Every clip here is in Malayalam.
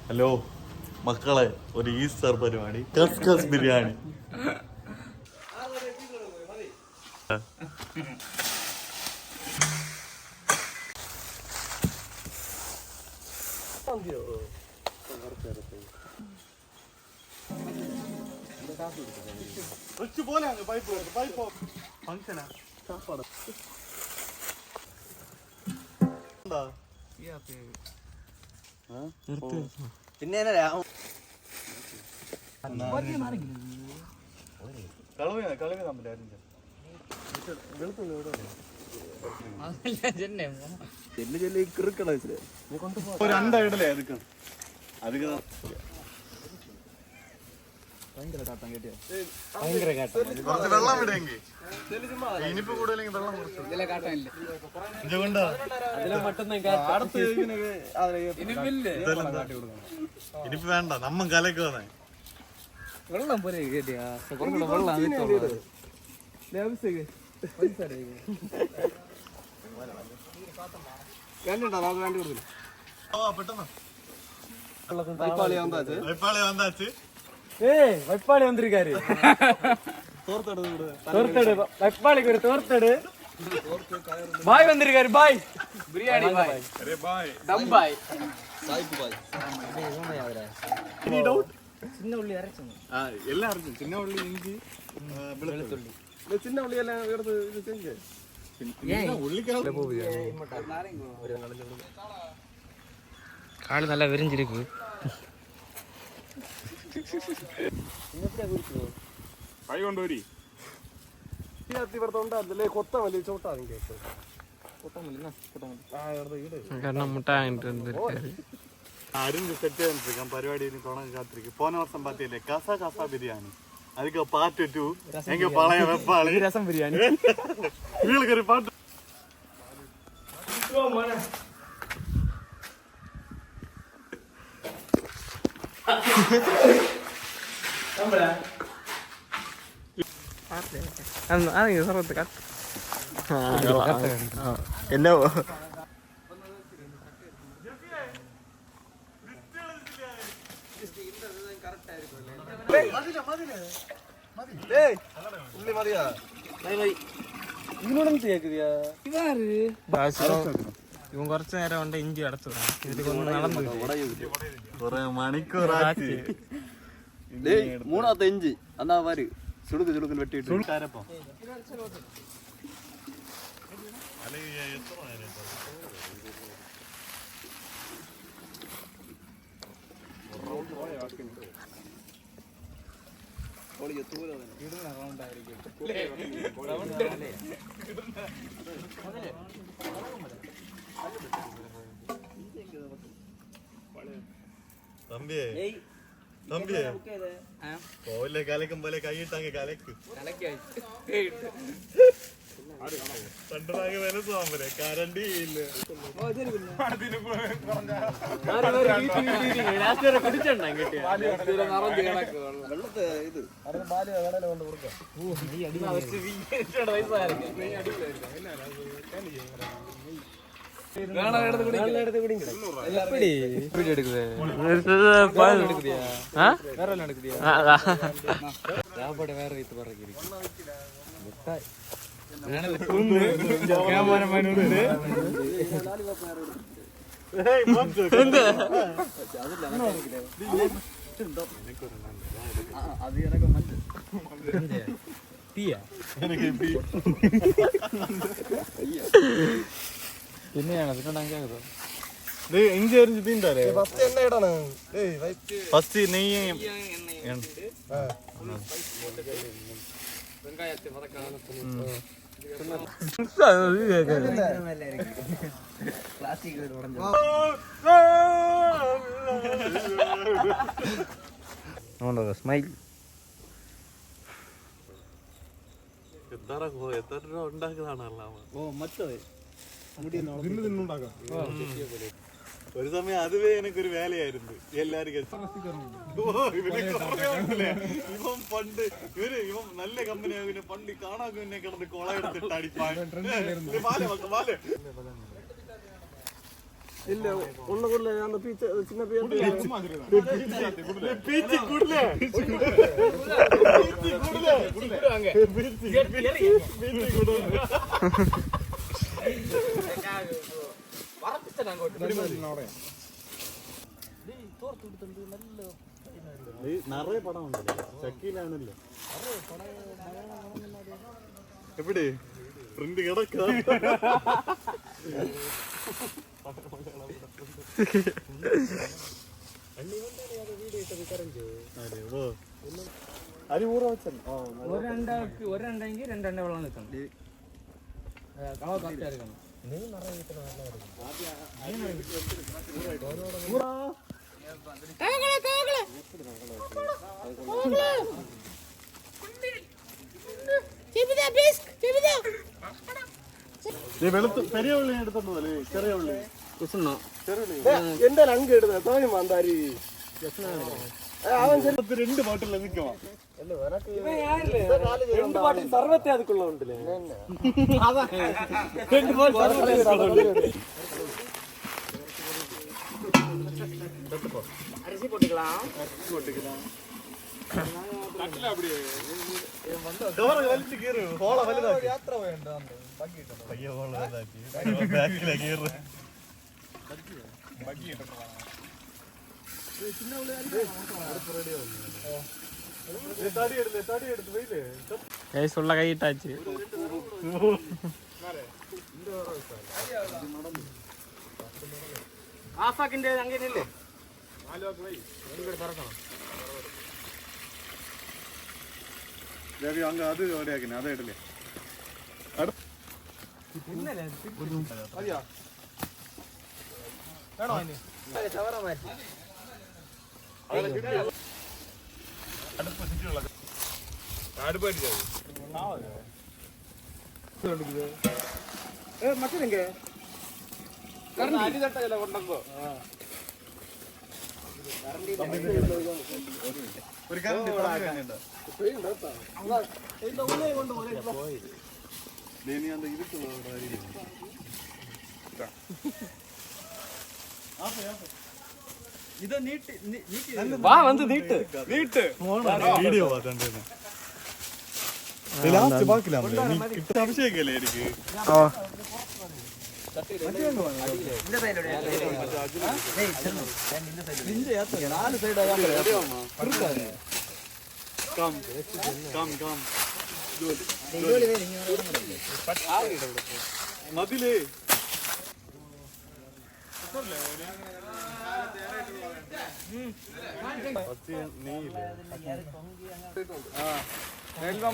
ഹലോ മക്കളെ, ഒരു ഈസ്റ്റർ പരിപാടി, കസ്കസ് ബിരിയാണി. പിന്നെ രണ്ടായിടലേ അതൊക്കെ കുറച്ച് വെള്ളം വിടെങ്കിൽ ഇനിയിപ്പോ കൂടുതലെങ്കിൽ വെള്ളം ഇനിയിപ്പോ വേണ്ട, നമ്മ കലക്ക് വന്നേ വെള്ളം പോലെ வைப்பாளி வந்திருக்காரு. தோர்த்தடு வைப்பாளிக்கு ஒரு தோர்த்தடு பாய் வந்திருக்காரு. பாய் பிரியாணி பாய், அரே பாய் டம் பாய், சாய்ப்பு பாய். Any doubt? சின்ன உள்ளி அரைச்சோம். எல்லாம் அரைச்சோம். சின்ன உள்ளி, இஞ்சி, வெளுத்துள்ளி. இந்த சின்ன உள்ளி எல்லாம் எடுத்து இது செஞ்சு உள்ளிக்கால போகுது. காடு நல்லா விரிஞ்சிருக்கு. കൈ കൊണ്ടുവരി. കൊത്തമല്ലി ചോട്ടാ അരിഞ്ഞ് സെറ്റ് ചെയ്തിരിക്കാം. പരിപാടി തുടങ്ങി കാത്തിരിക്കും. പോന വർഷം പാത്തിയല്ലേ കസ കസ ബിരിയാണി, அதுக்கு പാർട്ട് 2 എങ്ക പളയ വെപ്പാളി രസം ബിരിയാണി. ഇവൾക്കൊരു പാട്ട്. എന്നോ ഇവൻ കുറച്ചു നേരം കൊണ്ട് ഇഞ്ചി അടച്ചു നടന്നു കൊറേ മണിക്കൂറാക്കി. മൂന്നാമത്തെ ഇഞ്ചി എന്നാ പാര് ചുടുക്ക് ചുടുക്കൽ വെട്ടിയിട്ട് തമ്പിയേ തമ്പിയേ പോലെ കലക്കും പോലെ കൈയിട്ടാങ്ക കലക്ക് പണ്ടാകെ വിലസാമ്പരെ കരണ്ടി ഇല്ല. ഇഞ്ചി അരിഞ്ഞ് തിന്നേ. ഫസ്റ്റ് നെയ്യ് സ്മൈൽ എത്ര രൂപ ഉണ്ടാക്കുന്നതാണല്ലോ. ഒരു സമയം അതുവേ എനിക്കൊരു വേലയായിരുന്നു. എല്ലാരും ഇവൻ പണ്ട് ഇവൻ നല്ല കമ്പനിയാകും. പണ്ട് കാണാൻ എന്നെ കിടന്ന് കൊളയെടുത്തിട്ട് അടിപ്പാൻ. இல்ல ஒண்ணுக்குள்ள அந்த பீச்ச சின்ன பீச்ச பீச்சி குடுல நிறைய படம் உண்டு சக்கிலானல்ல எப்படி ரெண்டு கிடக்கா അത് ഊറ വെച്ചു ഒരെണ്ടെങ്കിൽ രണ്ടെണ്ണ വെള്ളം നിൽക്കണം കറക്റ്റ് എടുക്കണം വെളുത്ത് പെരിയ ഉള്ളി എടുത്തോണ്ടല്ലേ ചെറിയ ഉള്ളി എന്റെ അങ്ക് ഇടുന്ന തോന്നി മാന്താരി അവൻ രണ്ട് ബോട്ടിൽ നിൽക്കുവാ രണ്ട് പാട്ടിൽ സർവത്തെ അതുക്കുള്ള ഉണ്ടല്ലേ அரிசி போட்டுக்கலாம் വലിച്ചു കീറ് ഹോള വലുതാക്കി യാത്ര വേണ്ട പയ്യ ഹോള വലുതാക്കി ബാക്കിലെ കീറ് ഉള്ള കൈ ഇട്ടാച്ച് ആഫാക്കിന്റെ അങ്ങനെയല്ലേ രവി അങ്ങ് അത് ഓരയാക്കിനെ അത് ഇടല്ലേ മറ്റേ ഒരു കറണ്ട് ഇത് വാ വന്ന് നീട്ട് വീഡിയോ ലാസ്റ്റ് ബാക്കിലാ അഭിഷേകല്ലേ എനിക്ക് മതിലേ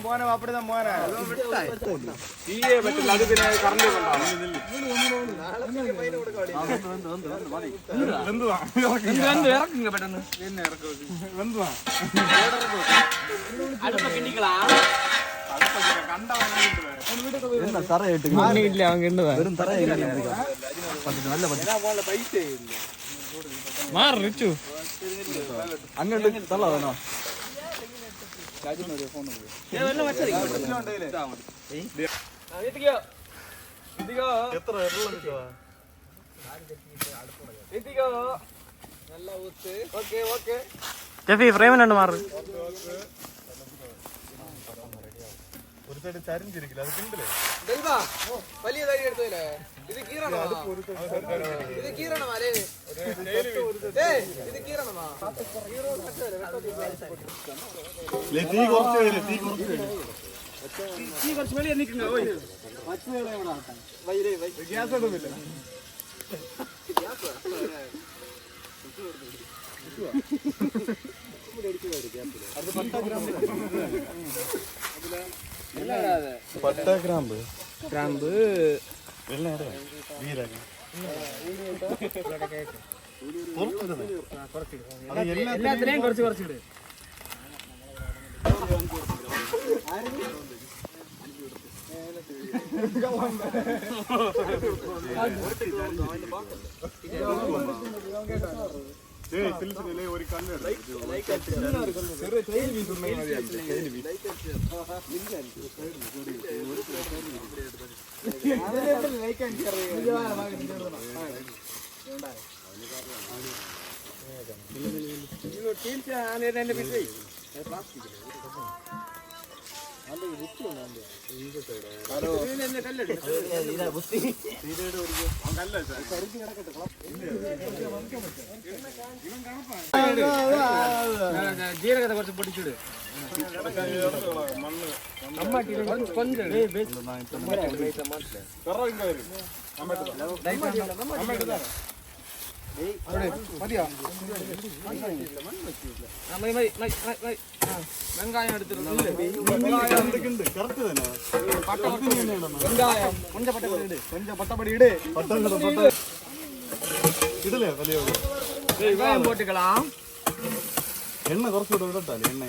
പോനെ അപ്പടിதான் പോനെ തീയെ പറ്റില്ല അത് പിന്നെ കറണ്ട് ഇറക്കുங்க പെട്ടെന്ന് ഇല്ല അവൻ മാറിച്ചു അങ്ങോട്ട് തള്ള വേണോ എത്ര ഫ്രെയിമിനുണ്ട് മാറ് ഒരു സൈഡ് ചരിഞ്ഞിരിക്കില്ല അത് കിണ്ടില്ലേ വലിയ തരി എടുത്തില്ലേ ഇത് കീറണോ ഇത് കീറണമാ ഇത് കീറണമാ തീ കുറച്ച് വരും തീ കുറച്ച് വരും തീ കുറച്ച് വെളിയെ നിൽക്കുന്ന ഗ്യാസ് ഒന്നുമില്ല പട്ട ഗ്രാമ്പ് ഗ്രാമ്പ് എല്ലാത്തിനെയും കുറച്ച് കുറച്ചിട് ഒരു കല്ല് ജീരകത്തെ കുറച്ച് പൊടിച്ചിട്. വെങ്കായം എടുത്തിട്ടുണ്ട്. ഇടലേ വലിയ വെങ്കായം പോട്ടിക്കളാം. എണ്ണ കുറച്ചുകൂടെ വിടട്ടാലേ എണ്ണ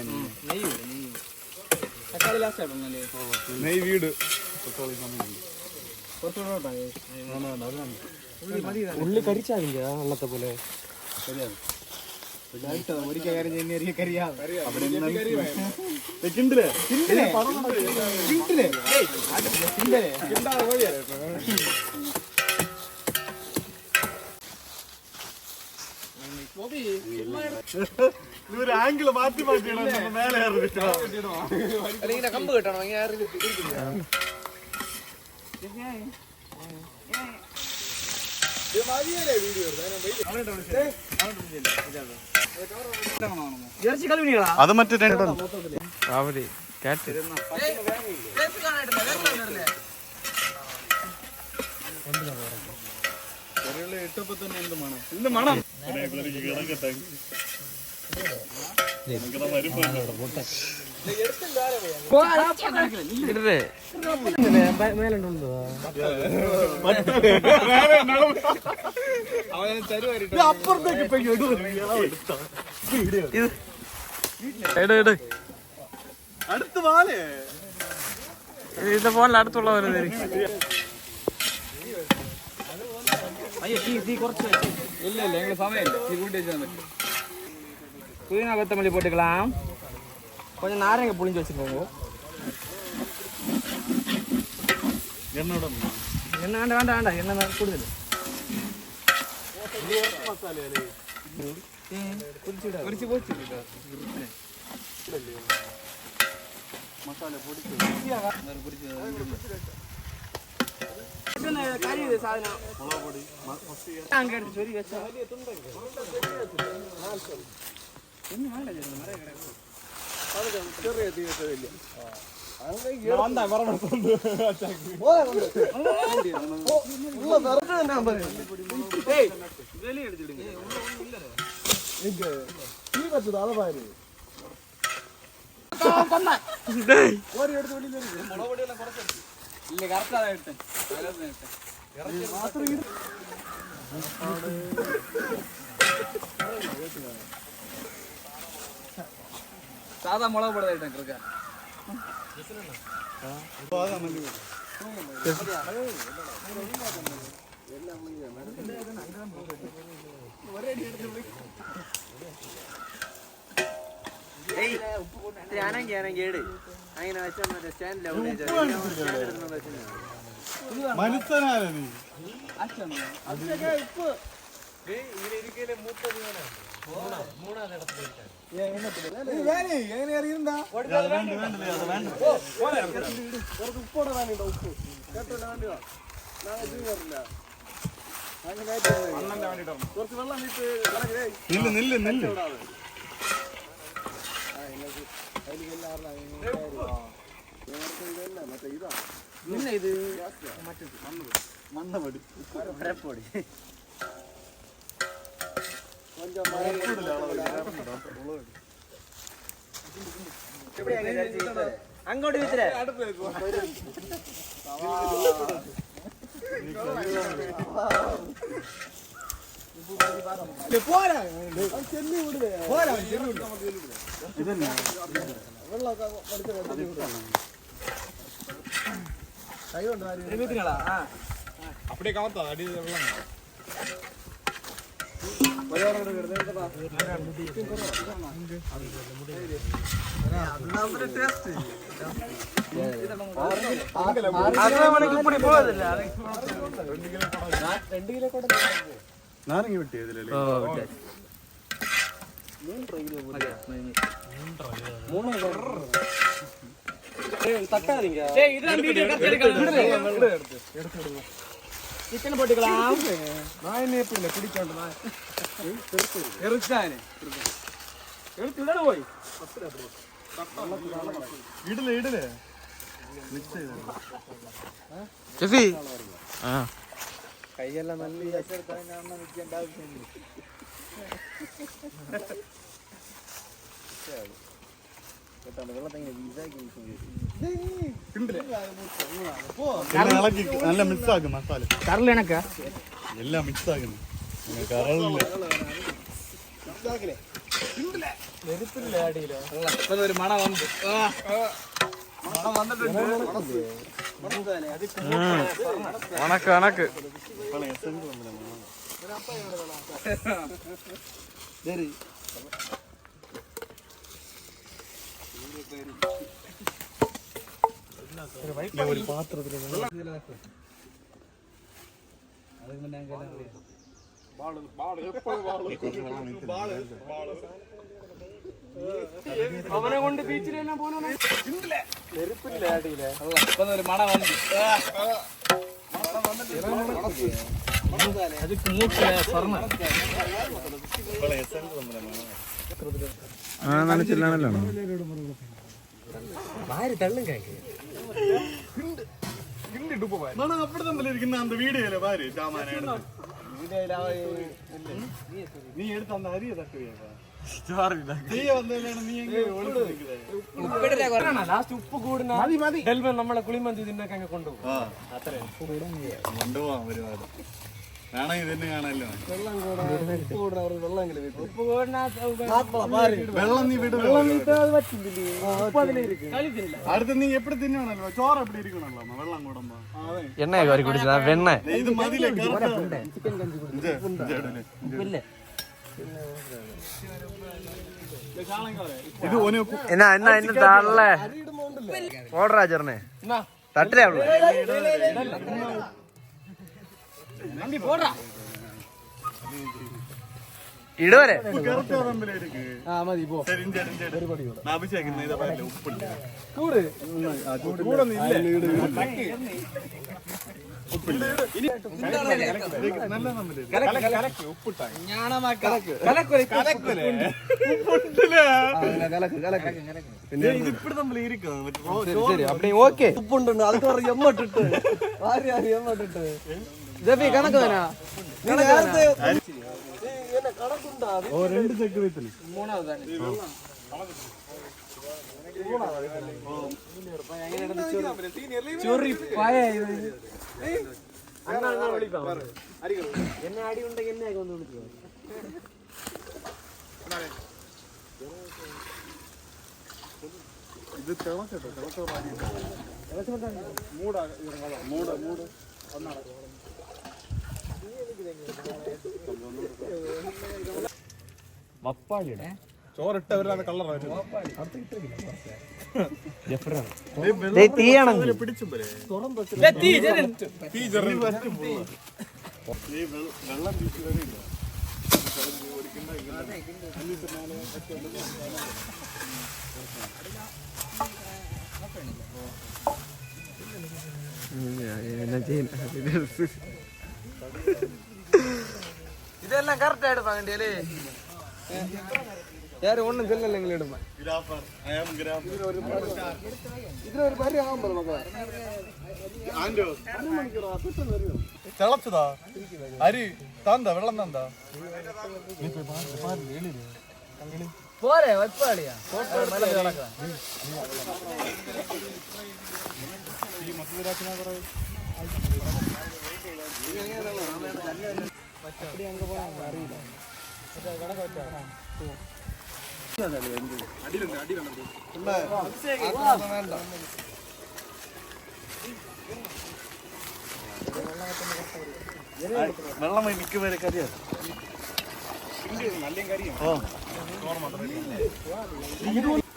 തക്കാളി ലാസ്റ്റ് ആയിട്ടൊന്നല്ലേ? നെയ് വീട് തക്കാളി സമയമുണ്ട്. ഉള്ളി കരിച്ചാലില്ല വെള്ളത്തെ പോലെ ഒരിക്കൽ കാര്യം കിണ്ടില്ലേ ഒരു ആംഗിള് മാറ്റി മാറ്റിയാണ് മേലെ അല്ലെങ്കിൽ കമ്പ് കിട്ടണം. അത് മറ്റേ ഇട്ടപ്പോ തന്നെ എന്ത് മണം എന്ത് മണം അടുത്ത് വാലേ ഇത് ഫോണിൽ അടുത്തുള്ളവര് ഇല്ല ഞങ്ങള് സമയമില്ല. കൂട്ടി വെച്ചാൽ പറ്റും. പുതിന കൊത്തമല്ലി போட்டுக்கலாம். கொஞ்சம் நாரங்க புளிஞ்சு வச்சுக்கோங்க. എണ്ണ வேண்டாம் எண்ணெய் കൂടുതൽ മസാല പൊടിച്ചു മുളക് പൊടി ചെറിയ തീയത്തില്ല ഇല്ല കറക്റ്റ് സാധാ മുളക് പൊടി ഇട്ടേക്ക കേട് അങ്ങനെ വെച്ചാൽ മറ്റേ മനുഷ്യനാണ് നീ ഉപ്പ് നില്ല് പിന്നെ ഇത് മണ്ണപൊടി മരപ്പൊടി അങ്ങോട്ട് വിത്തരേ அப்படியே காத்தா அடி வெள்ளம் இப்படி போகுது இல்ல 2 கிலோ கூட നാരങ്ങ വിട്ടേ ഇതിലല്ലേ ചിക്കൻ പൊട്ടിക്കളാം നായനേപ്പില്ല പിടിച്ചോണ്ട് എറുക്കാന് എടുത്തിടാണ് പോയി ഇടലേ കൈയെല്ലാം നല്ല നല്ല മിക്സ് ആക്കും മസാല കറലണക്ക എല്ലാം മിക്സ് ആക്കുന്നു കറലില്ല ഒരു മണ വന്നു കണക്ക് ഒരു പാത്രത്തിൽ അവനെ കൊണ്ട് ബീച്ചിലെല്ലാം പോണ നെരുപ്പില്ല ആടിയില്ലേ ഒരു മണ വന്നു അത് നനച്ചില്ലാണല്ലോ அப்படி தான் இருக்கு அந்த வீடியோல பாரு சாமான நீ எடுத்து அந்த அரிய தக்குவியா ഉപ്പ് കൂടുന്ന നമ്മളെ കുളിമന്തി ഇതിനൊക്കെ കൊണ്ടുപോകും കൊണ്ടുപോവാം ഒരുപാട് കാണാൻ ഇതന്നെ കാണല്ലോ വെള്ളം നീ വിടും അടുത്ത് നീ എപ്പടി തിന്നണല്ലോ ചോറ് എപ്പടി ഇരിക്കണല്ലോ വെള്ളം കൂടുമ്പോ എണ്ണ കയറി കുടിച്ചതാ വെണ്ണ ഇത് മതിയില്ലേ ഇത് ഓന് എന്നാ എന്നാ ഇന്ന് താഴെ ഓർഡറാ ചേർന്നേ തട്ടിലേ ഉള്ളു ഇടുവരെ ഓക്കെ ഉപ്പുണ്ട് അത് എമ്മട്ടിട്ട് എമ്മട്ടിട്ട് കണക്ക് വേനാ രണ്ട് ചെക്ക് വെച്ചില്ല ചൊറി എന്നെ അടി ഉണ്ടെങ്കിൽ എന്നെ ഒന്ന് വിളിച്ചു ഇത് തിളക്കട്ടോ തിളച്ചോ മൂട് മൂട് ഒന്നാണ് മപ്പാളിയുടെ ചോറിട്ടവരാണ് കളർ വെള്ളം വീശി വരില്ല ഇതെല്ലാം കറക്റ്റ് ആയിട്ട് വേണ്ടിയല്ലേ யாரு ஒண்ணும் சொல்லல எங்களிடம் ഇതിനൊരു പരി ആകുമ്പോൾ തിളച്ചതാ അരി താന്താ വെള്ളം താന്താ പോരെ വപ്പാളിയാ അറിയില്ല വെള്ളം എനിക്ക് വരെ കരിയാ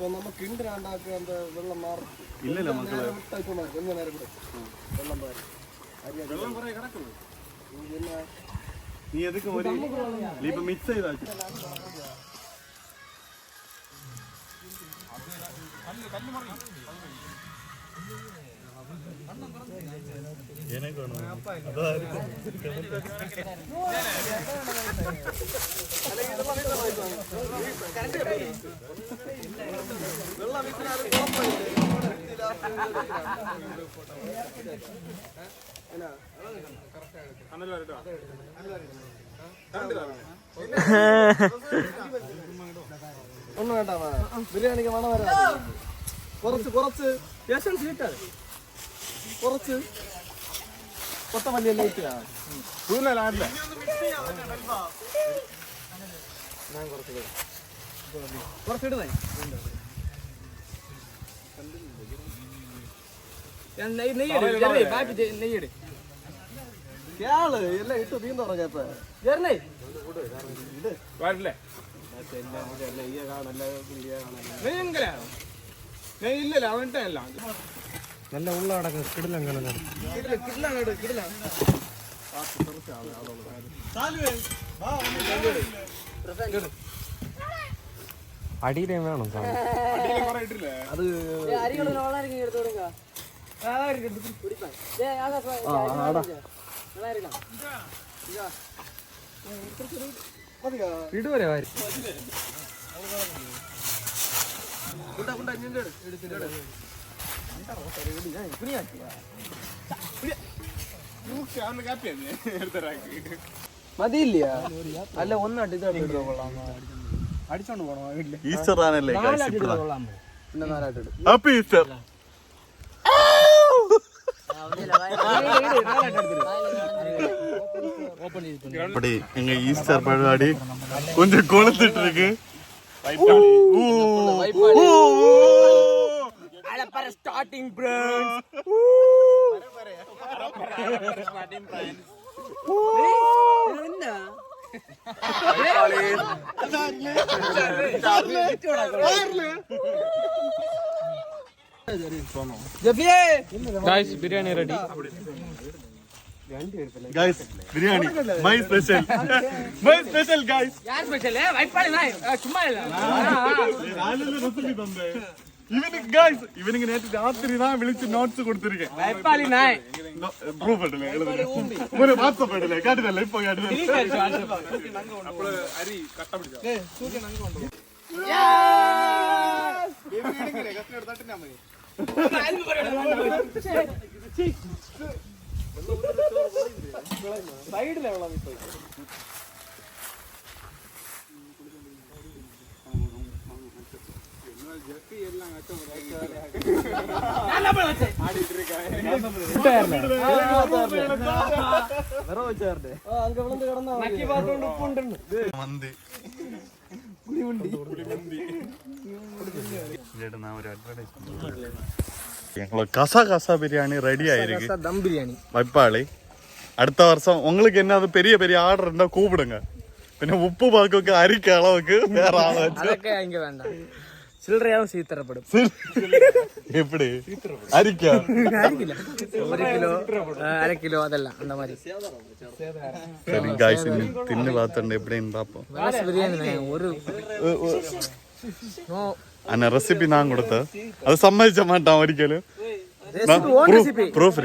നമുക്ക് ഇണ്ടാക്കുക വെള്ളം മാറും ഇല്ലല്ലോ മക്കളെ വെള്ളം വെള്ളം കുറെ കിടക്കുന്നു നീ എതൊക്കെ ഒരു നീ ഇപ്പൊ മിക്സ് ചെയ്താ ഒന്നും വേണ്ട ബിരിയാണിക്ക് മണം വരാ കുറച്ച് കുറച്ച് കൊട്ട വലിയ ലൈറ്റിലാ കുറച്ചിടുന്നേ യാള് എല്ലാം ഇട്ട് തീർന്നു പറഞ്ഞപ്പോ വരില്ലേ ഇല്ലല്ല അവന്റെ അല്ല നല്ല ഉള്ളടക്കം കിടിലങ്ങനെ അടിയിലേ വേണം അത് ഇടുവരെ വാരി മതിയില്ല അല്ല ഒന്നാട്ട് ഇതായിട്ട് കൊള്ളാം അടിച്ചോണ്ട് പോണോ വീട്ടില് ഈസ്റ്റർ ആണല്ലേ പിന്നെ നാലായിട്ട് ഹാപ്പി ഈസ്റ്റർ அப்படி எங்க ஈஸ்டர் பருவாடி கொஞ்சம் கொளுத்துட்டு இருக்கு starting biryani ready guys biryani my special guys யார் ஸ்பெஷல் வைப்பாளி நாய் சும்மா இல்ல ഇവനിക്ക് നേരത്തെ രാത്രി ഞാൻ വിളിച്ച് നോട്ട്സ് കൊടുത്തിരിക്കேன் வைப்பாளி நாய் പ്രൂഫ് ഇടലേ വാട്സപ്പ് ഇടലേ കാട്ടിട്ടല്ലേ ഇപ്പൊ അപ്പോൾ അരി കട്ട പിടിച്ചോ സൂക്കി നങ്ങ കൊണ്ടു സൈഡിലെ വെള്ളം ഇപ്പൊ മന്തി ഞങ്ങള് கசா பிரியாணி ரெடி ஆயிருக்கு தம் பிரியாணி வைப்பாளி அடுத்த வருஷம் உங்களுக்கு என்ன பெரிய பெரிய ஆர்டர் இருந்தா கூப்பிடுங்க പിന്നെ ഉപ്പ് പാക്കൊക്കെ അരിക്ക അളവൊക്കെ വേറെ ആളെ അതൊക്കെ ഇങ്ങ വേണ്ട ചില്ലറയാവും സീത്തറപ്പെടും എപ്പടി അരിക്ക ഒരു കിലോ അര കിലോ അതല്ല அந்த மாதிரி சரி गाइस തിന്നു பார்த்துണ്ട് എപ്പടിன்னு பாப்போம் ബിരിയാണി ഒരു അന്ന റെസിപ്പി ഞാൻ കൊടുത്ത അത് സമ്മതിച്ച മാട്ടാം ഒരിക്കലും പ്രൂഫ്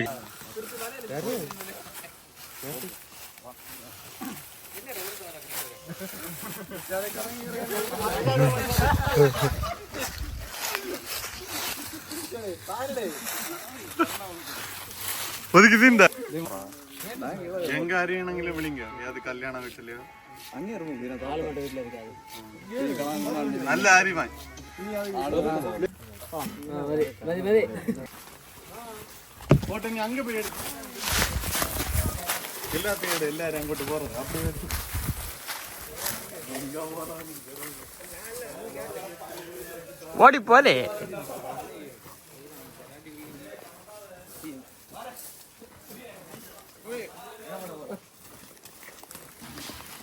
ഒതുക്കി തിണ്ട എങ്ക അറിയണമെങ്കിലും വിളിങ്ക ഏത് കല്യാണ വീട്ടില് നല്ല അരിമാൻ പോട്ടെ നീ അങ്ങ് പോയി എല്ലാത്തിനും എല്ലാരും അങ്ങോട്ട് പോறது அப்படி ഓടി പോലെ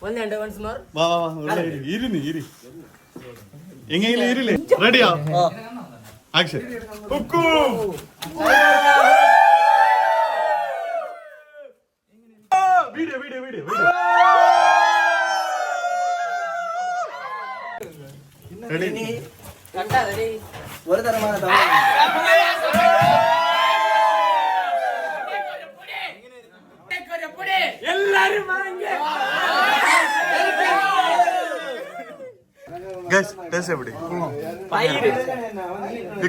വാ വാ വാ ഇരുന്ന് എങ്ങനെയെങ്കിലും ഇരില്ലേ റെഡിയാ ആക്ഷൻ വീഡിയോ റെഡി ഒരു തരമാണ് ഗൈസ് ടേസ്റ്റ് എവിടെ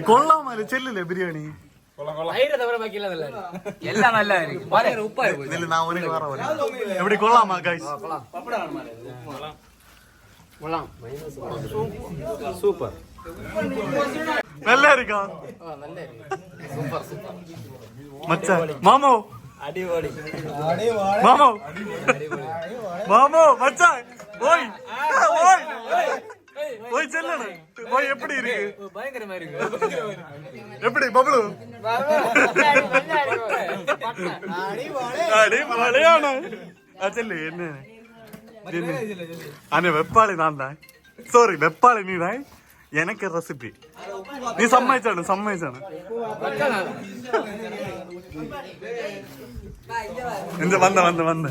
കൊള്ളാമല്ലേ ചെല്ലില്ലേ ബിരിയാണി എല്ലാം നല്ലതായിരിക്കും ഭയങ്കര ഉപ്പായി പോയി ഇതിൽ நான் உனக்கு வர வரேன் எப்படி கொள்ளாமா गाइस சூப்பர் நல்லா இருக்கா மச்சான் மாமோ அடிவாடி மாமோ மாமோ மச்சான் ஓய் ஓய் ஓய் செல்லடா ஓய் எப்படி இருக்கு பயங்கரமா இருக்கு எப்படி பப்ளு அடிவாளையான செல்லு என்ன அண்ணே வெப்பாளி நான் தான் சாரி வெப்பாளி நீ தான் எனக்கு ரெசிபி நீ சம்மதிச்சானு இந்த வந்த